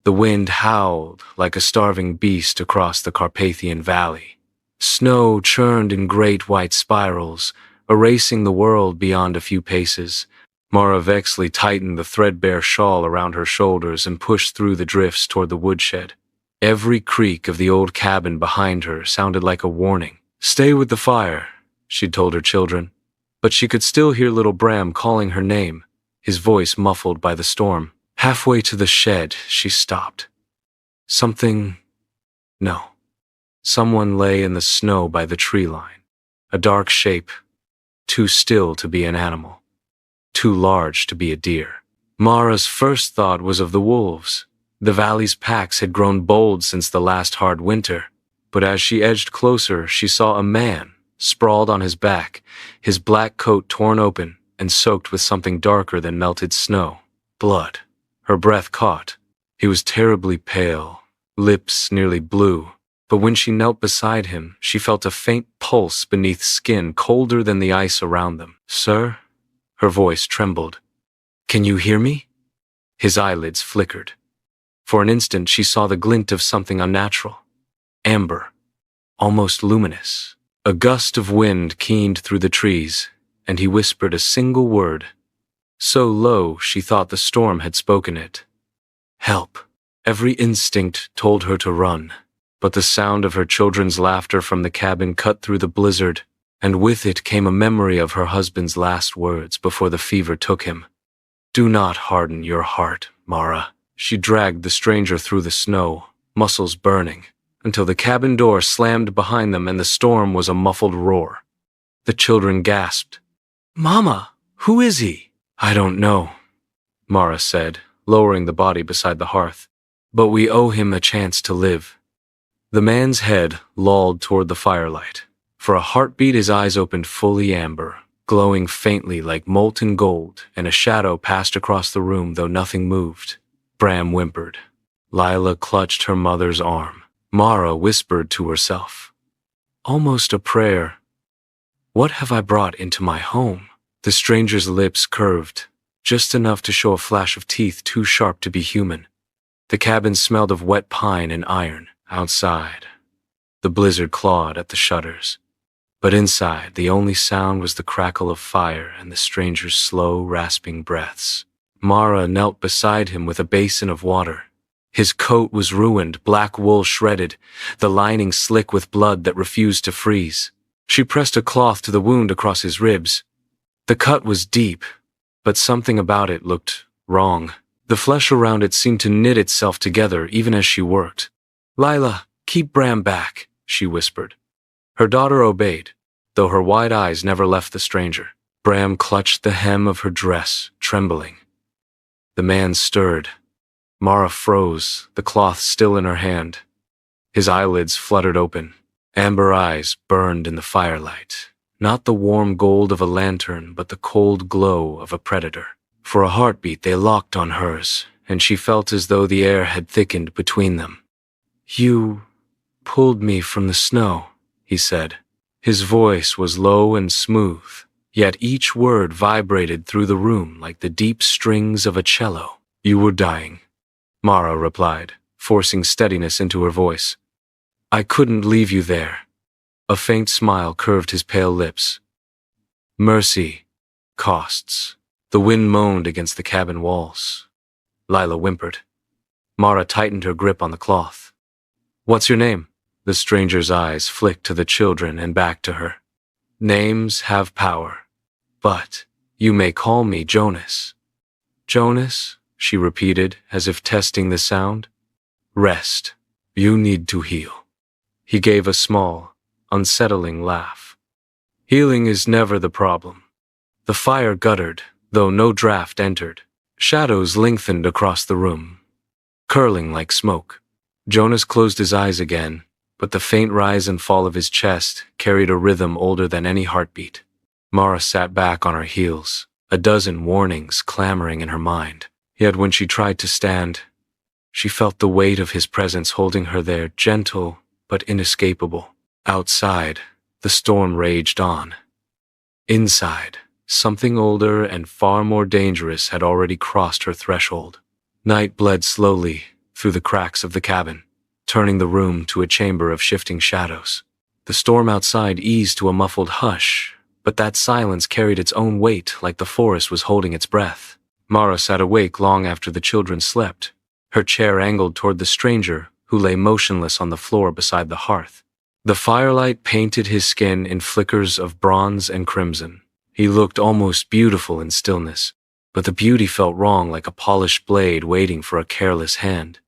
The wind howled like a starving beast across the Carpathian valley. Snow churned in great white spirals, erasing the world beyond a few paces. Mara Vexley tightened the threadbare shawl around her shoulders and pushed through the drifts toward the woodshed. Every creak of the old cabin behind her sounded like a warning. "Stay with the fire," she'd told her children. But she could still hear little Bram calling her name, his voice muffled by the storm. Halfway to the shed, she stopped. Someone lay in the snow by the tree line. A dark shape, too still to be an animal, too large to be a deer. Mara's first thought was of the wolves. The valley's packs had grown bold since the last hard winter, but as she edged closer, she saw a man, sprawled on his back, his black coat torn open and soaked with something darker than melted snow. Blood. Her breath caught. He was terribly pale, lips nearly blue, but when she knelt beside him, she felt a faint pulse beneath skin colder than the ice around them. "Sir?" Her voice trembled. "Can you hear me?" His eyelids flickered. For an instant she saw the glint of something unnatural. Amber. Almost luminous. A gust of wind keened through the trees, and he whispered a single word. So low she thought the storm had spoken it. "Help." Every instinct told her to run, but the sound of her children's laughter from the cabin cut through the blizzard, and with it came a memory of her husband's last words before the fever took him. "Do not harden your heart, Mara." She dragged the stranger through the snow, muscles burning, until the cabin door slammed behind them and the storm was a muffled roar. The children gasped. "Mama, who is he?" "I don't know," Mara said, lowering the body beside the hearth. "But we owe him a chance to live." The man's head lolled toward the firelight. For a heartbeat his eyes opened fully amber, glowing faintly like molten gold, and a shadow passed across the room though nothing moved. Bram whimpered. Lila clutched her mother's arm. Mara whispered to herself. Almost a prayer. "What have I brought into my home?" The stranger's lips curved, just enough to show a flash of teeth too sharp to be human. The cabin smelled of wet pine and iron. Outside, the blizzard clawed at the shutters. But inside, the only sound was the crackle of fire and the stranger's slow, rasping breaths. Mara knelt beside him with a basin of water. His coat was ruined, black wool shredded, the lining slick with blood that refused to freeze. She pressed a cloth to the wound across his ribs. The cut was deep, but something about it looked wrong. The flesh around it seemed to knit itself together even as she worked. "Lila, keep Bram back," she whispered. Her daughter obeyed, though her wide eyes never left the stranger. Bram clutched the hem of her dress, trembling. The man stirred. Mara froze, the cloth still in her hand. His eyelids fluttered open. Amber eyes burned in the firelight. Not the warm gold of a lantern, but the cold glow of a predator. For a heartbeat they locked on hers, and she felt as though the air had thickened between them. "You pulled me from the snow," he said. His voice was low and smooth, yet each word vibrated through the room like the deep strings of a cello. "You were dying," Mara replied, forcing steadiness into her voice. "I couldn't leave you there." A faint smile curved his pale lips. "Mercy costs." The wind moaned against the cabin walls. Lila whimpered. Mara tightened her grip on the cloth. "What's your name?" The stranger's eyes flicked to the children and back to her. "Names have power, but you may call me Jonas." "Jonas?" she repeated, as if testing the sound. "Rest. You need to heal." He gave a small, unsettling laugh. "Healing is never the problem." The fire guttered, though no draft entered. Shadows lengthened across the room, curling like smoke. Jonas closed his eyes again, but the faint rise and fall of his chest carried a rhythm older than any heartbeat. Mara sat back on her heels, a dozen warnings clamoring in her mind. Yet when she tried to stand, she felt the weight of his presence holding her there, gentle but inescapable. Outside, the storm raged on. Inside, something older and far more dangerous had already crossed her threshold. Night bled slowly, through the cracks of the cabin, turning the room to a chamber of shifting shadows. The storm outside eased to a muffled hush, but that silence carried its own weight like the forest was holding its breath. Mara sat awake long after the children slept, her chair angled toward the stranger who lay motionless on the floor beside the hearth. The firelight painted his skin in flickers of bronze and crimson. He looked almost beautiful in stillness, but the beauty felt wrong, like a polished blade waiting for a careless hand.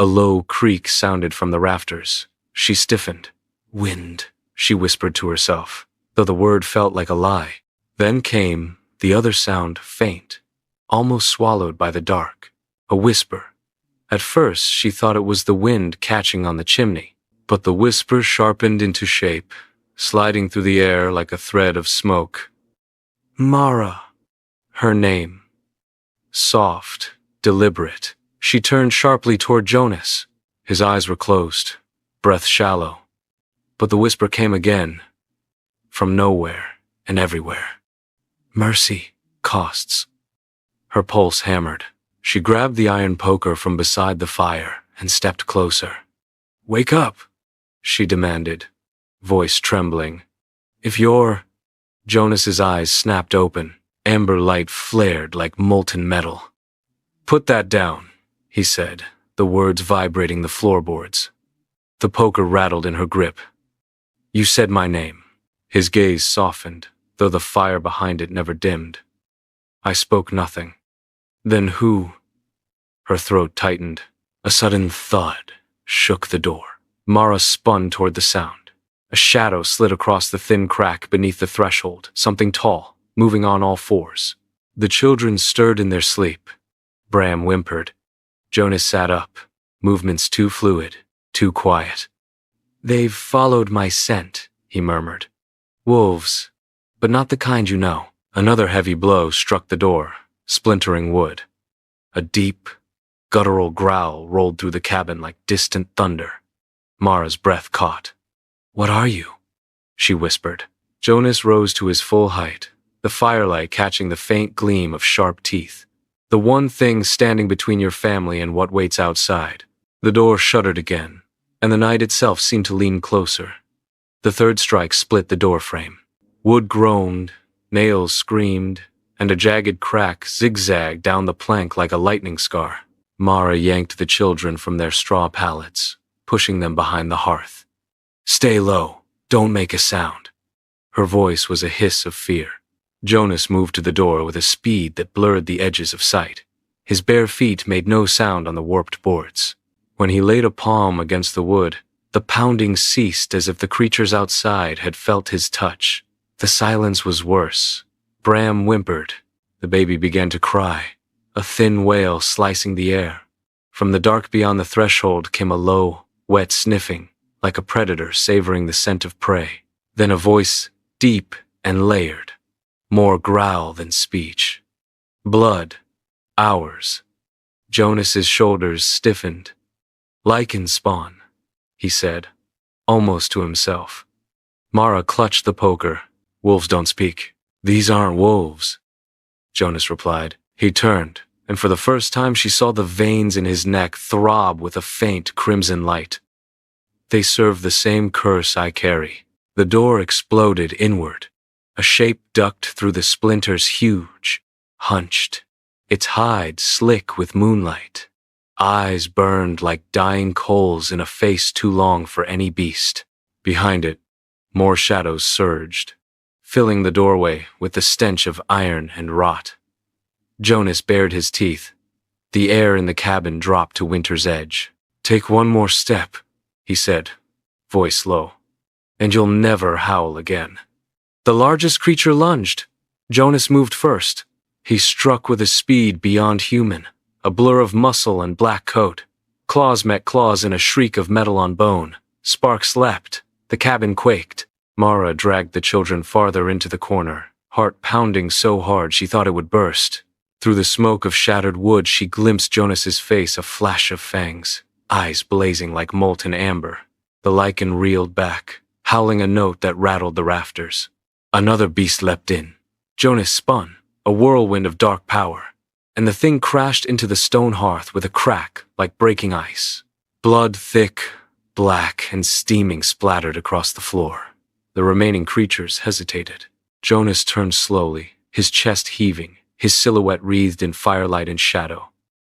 A low creak sounded from the rafters. She stiffened. "Wind," she whispered to herself, though the word felt like a lie. Then came the other sound, faint, almost swallowed by the dark. A whisper. At first she thought it was the wind catching on the chimney, but the whisper sharpened into shape, sliding through the air like a thread of smoke. Mara. Her name. Soft, deliberate. She turned sharply toward Jonas. His eyes were closed, breath shallow. But the whisper came again, from nowhere and everywhere. Mercy costs. Her pulse hammered. She grabbed the iron poker from beside the fire and stepped closer. "Wake up," she demanded, voice trembling. "If you're—" Jonas's eyes snapped open. Amber light flared like molten metal. "Put that down," he said, the words vibrating the floorboards. The poker rattled in her grip. "You said my name." His gaze softened, though the fire behind it never dimmed. "I spoke nothing." "Then who?" Her throat tightened. A sudden thud shook the door. Mara spun toward the sound. A shadow slid across the thin crack beneath the threshold, something tall, moving on all fours. The children stirred in their sleep. Bram whimpered. Jonas sat up, movements too fluid, too quiet. "They've followed my scent," he murmured. "Wolves, but not the kind you know." Another heavy blow struck the door, splintering wood. A deep, guttural growl rolled through the cabin like distant thunder. Mara's breath caught. "What are you?" she whispered. Jonas rose to his full height, the firelight catching the faint gleam of sharp teeth. "The one thing standing between your family and what waits outside." The door shuddered again, and the night itself seemed to lean closer. The third strike split the doorframe. Wood groaned, nails screamed, and a jagged crack zigzagged down the plank like a lightning scar. Mara yanked the children from their straw pallets, pushing them behind the hearth. "Stay low, don't make a sound." Her voice was a hiss of fear. Jonas moved to the door with a speed that blurred the edges of sight. His bare feet made no sound on the warped boards. When he laid a palm against the wood, the pounding ceased as if the creatures outside had felt his touch. The silence was worse. Bram whimpered. The baby began to cry, a thin wail slicing the air. From the dark beyond the threshold came a low, wet sniffing, like a predator savoring the scent of prey. Then a voice, deep and layered, more growl than speech. "Blood. Ours." Jonas's shoulders stiffened. "Lichen spawn," he said, almost to himself. Mara clutched the poker. "Wolves don't speak." "These aren't wolves," Jonas replied. He turned, and for the first time she saw the veins in his neck throb with a faint crimson light. "They serve the same curse I carry." The door exploded inward. A shape ducked through the splinters, huge, hunched, its hide slick with moonlight. Eyes burned like dying coals in a face too long for any beast. Behind it, more shadows surged, filling the doorway with the stench of iron and rot. Jonas bared his teeth. The air in the cabin dropped to winter's edge. "Take one more step," he said, voice low, "and you'll never howl again." The largest creature lunged. Jonas moved first. He struck with a speed beyond human, a blur of muscle and black coat. Claws met claws in a shriek of metal on bone. Sparks leapt. The cabin quaked. Mara dragged the children farther into the corner, heart pounding so hard she thought it would burst. Through the smoke of shattered wood she glimpsed Jonas's face, a flash of fangs, eyes blazing like molten amber. The lichen reeled back, howling a note that rattled the rafters. Another beast leapt in. Jonas spun, a whirlwind of dark power, and the thing crashed into the stone hearth with a crack like breaking ice. Blood, thick, black, and steaming, splattered across the floor. The remaining creatures hesitated. Jonas turned slowly, his chest heaving, his silhouette wreathed in firelight and shadow.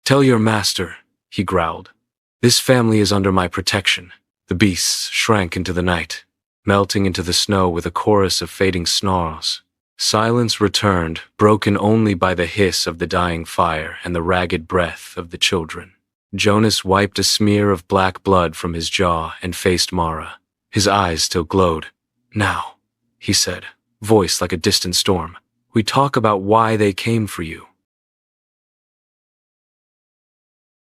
"Tell your master," he growled. "This family is under my protection." The beasts shrank into the night, melting into the snow with a chorus of fading snarls. Silence returned, broken only by the hiss of the dying fire and the ragged breath of the children. Jonas wiped a smear of black blood from his jaw and faced Mara. His eyes still glowed. "Now," he said, voice like a distant storm, "we talk about why they came for you."